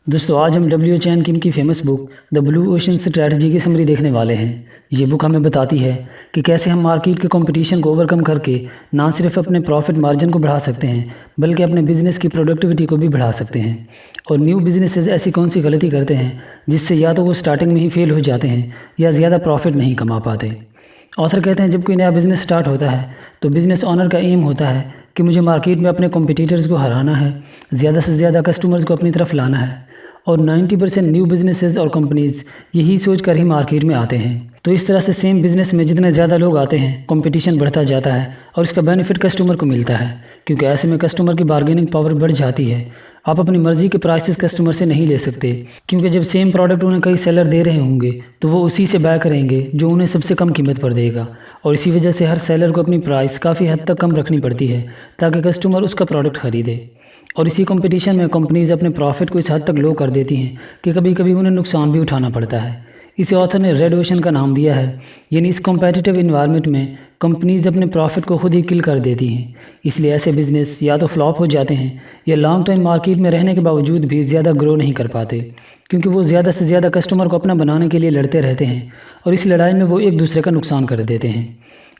दोस्तों आज हम डब्ल्यू एच एन किम की famous book the blue ocean strategy की समरी देखने वाले हैं। ये बुक हमें बताती है कि कैसे हम मार्केट के कंपटीशन को ओवरकम करके ना सिर्फ अपने प्रॉफिट मार्जिन को बढ़ा सकते हैं बल्कि अपने बिजनेस की प्रोडक्टिविटी को भी बढ़ा सकते हैं। और न्यू बिजनेसेस ऐसी कौन सी गलती करते हैं जिससे या तो वो स्टार्टिंग में ही फेल हो जाते हैं या ज़्यादा प्रॉफिट नहीं कमा पाते। ऑथर कहते हैं जब कोई नया बिज़नेस स्टार्ट होता है तो बिज़नेस ऑनर का एम होता है कि मुझे मार्केट में अपने कॉम्पिटिटर्स को हराना है, ज़्यादा से ज़्यादा कस्टमर्स को अपनी तरफ लाना है। और 90% न्यू बिजनेसेस और कंपनीज यही सोच कर ही मार्केट में आते हैं। तो इस तरह से सेम बिजनेस में जितने ज़्यादा लोग आते हैं कंपटीशन बढ़ता जाता है और इसका बेनिफिट कस्टमर को मिलता है, क्योंकि ऐसे में कस्टमर की बार्गेनिंग पावर बढ़ जाती है। आप अपनी मर्ज़ी के प्राइसेस कस्टमर से नहीं ले सकते, क्योंकि जब सेम प्रोडक्ट उन्हें कई सेलर दे रहे होंगे तो वो उसी से बाय करेंगे जो उन्हें सबसे कम कीमत पर देगा। और इसी वजह से हर सेलर को अपनी प्राइस काफ़ी हद तक कम रखनी पड़ती है ताकि कस्टमर उसका प्रोडक्ट खरीदे। और इसी कंपटीशन में कंपनीज अपने प्रॉफिट को इस हद तक लो कर देती हैं कि कभी कभी उन्हें नुकसान भी उठाना पड़ता है। इसे ऑथर ने रेड ओशन का नाम दिया है, यानी इस कॉम्पिटिटिव इन्वायरमेंट में कंपनीज अपने प्रॉफिट को खुद ही किल कर देती हैं। इसलिए ऐसे बिजनेस या तो फ्लॉप हो जाते हैं या लॉन्ग टाइम मार्केट में रहने के बावजूद भी ज़्यादा ग्रो नहीं कर पाते, क्योंकि वो ज़्यादा से ज़्यादा कस्टमर को अपना बनाने के लिए लड़ते रहते हैं और इस लड़ाई में वो एक दूसरे का नुकसान कर देते हैं।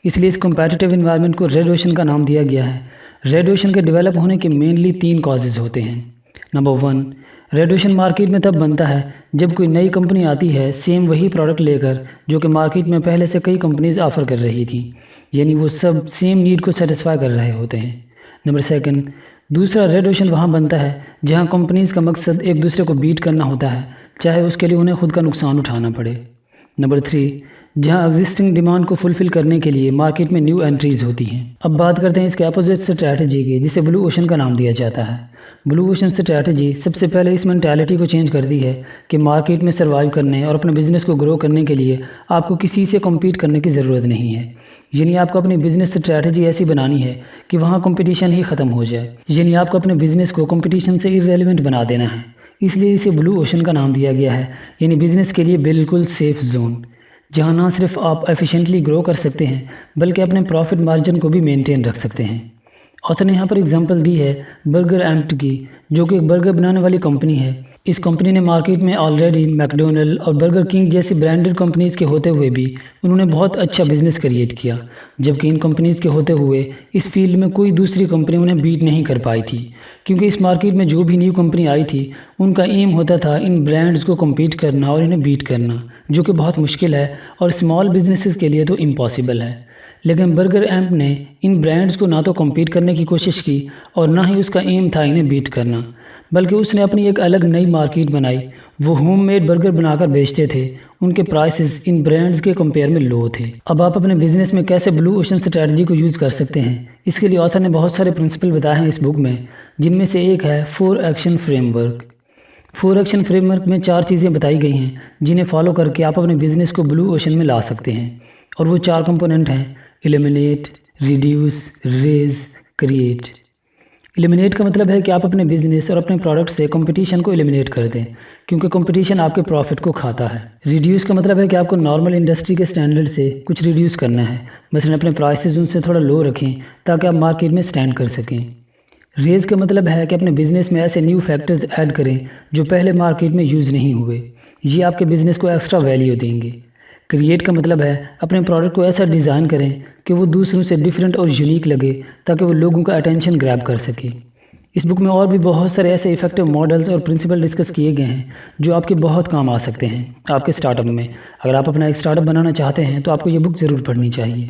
इसलिए इस कॉम्पिटिटिव इन्वायरमेंट को रेड ओशन का नाम दिया गया है। रेड ओशन के डेवलप होने के मेनली 3 कॉजेज़ होते हैं। नंबर 1, रेड ओशन मार्केट में तब बनता है जब कोई नई कंपनी आती है सेम वही प्रोडक्ट लेकर जो कि मार्केट में पहले से कई कंपनीज ऑफ़र कर रही थी, यानी वो सब सेम नीड को सेटिस्फाई कर रहे होते हैं। नंबर 2, दूसरा रेड ओशन वहाँ बनता है जहाँ कंपनीज का मकसद एक दूसरे को बीट करना होता है, चाहे उसके लिए उन्हें खुद का नुकसान उठाना पड़े। नंबर 3, जहां एग्जिस्टिंग डिमांड को फुलफिल करने के लिए मार्केट में न्यू एंट्रीज होती हैं। अब बात करते हैं इसके अपोजिट स्ट्रैटेजी की, जिसे ब्लू ओशन का नाम दिया जाता है। ब्लू ओशन स्ट्रैटेजी सबसे पहले इस मेंटालिटी को चेंज करती है कि मार्केट में सर्वाइव करने और अपने बिजनेस को ग्रो करने के लिए आपको किसी से कम्पीट करने की ज़रूरत नहीं है। यानी आपको अपनी बिजनेस स्ट्रैटेजी ऐसी बनानी है कि वहाँ कंपटीशन ही ख़त्म हो जाए, यानी आपको अपने बिजनेस को कंपटीशन से इररेलेवेंट बना देना है। इसलिए इसे ब्लू ओशन का नाम दिया गया है, यानी बिजनेस के लिए बिल्कुल सेफ जोन, जहाँ ना सिर्फ आप एफिशिएंटली ग्रो कर सकते हैं बल्कि अपने प्रॉफिट मार्जिन को भी मेंटेन रख सकते हैं। ऑथर ने यहाँ पर एग्जांपल दी है बर्गर एम्प्ट की, जो कि एक बर्गर बनाने वाली कंपनी है। इस कंपनी ने मार्केट में ऑलरेडी मैकडोनल्ड और बर्गर किंग जैसी ब्रांडेड कंपनीज़ के होते हुए भी उन्होंने बहुत अच्छा बिजनेस क्रिएट किया, जबकि इन कंपनीज़ के होते हुए इस फील्ड में कोई दूसरी कंपनी उन्हें बीट नहीं कर पाई थी, क्योंकि इस मार्केट में जो भी न्यू कंपनी आई थी उनका एम होता था इन ब्रांड्स को कम्पीट करना और इन्हें बीट करना, जो कि बहुत मुश्किल है और स्मॉल बिजनेसेस के लिए तो इम्पॉसिबल है। लेकिन बर्गर एम्प ने इन ब्रांड्स को ना तो कम्पीट करने की कोशिश की और ना ही उसका एम था इन्हें बीट करना, बल्कि उसने अपनी एक अलग नई मार्केट बनाई। वो होममेड बर्गर बनाकर बेचते थे, उनके प्राइसेस इन ब्रांड्स के कंपेयर में लो थे। अब आप अपने बिजनेस में कैसे ब्लू ओशन स्ट्रैटेजी को यूज़ कर सकते हैं, इसके लिए ऑथर ने बहुत सारे प्रिंसिपल बताए हैं इस बुक में, जिनमें से एक है 4 एक्शन फ्रेमवर्क। 4 एक्शन फ्रेमवर्क में 4 चीज़ें बताई गई हैं जिन्हें फॉलो करके आप अपने बिजनेस को ब्लू ओशन में ला सकते हैं। और वो 4 कंपोनेंट हैं eliminate, reduce, raise, create. Eliminate का मतलब है कि आप अपने बिजनेस और अपने प्रोडक्ट से कंपटीशन को एलिमिनेट कर दें, क्योंकि कंपटीशन आपके प्रॉफिट को खाता है। रिड्यूस का मतलब है कि आपको नॉर्मल इंडस्ट्री के स्टैंडर्ड से कुछ रिड्यूस करना है, मसलन अपने प्राइसेस उनसे थोड़ा लो रखें ताकि आप मार्केट में स्टैंड कर सकें। रेज का मतलब है कि अपने बिजनेस में ऐसे न्यू फैक्टर्स ऐड करें जो पहले मार्केट में यूज़ नहीं हुए, ये आपके बिज़नेस को एक्स्ट्रा वैल्यू देंगे। क्रिएट का मतलब है अपने प्रोडक्ट को ऐसा डिज़ाइन करें कि वो दूसरों से डिफरेंट और यूनिक लगे ताकि वो लोगों का अटेंशन ग्रैब कर सके। इस बुक में और भी बहुत सारे ऐसे इफेक्टिव मॉडल्स और प्रिंसिपल डिस्कस किए गए हैं जो आपके बहुत काम आ सकते हैं आपके स्टार्टअप में। अगर आप अपना एक स्टार्टअप बनाना चाहते हैं तो आपको ये बुक ज़रूर पढ़नी चाहिए।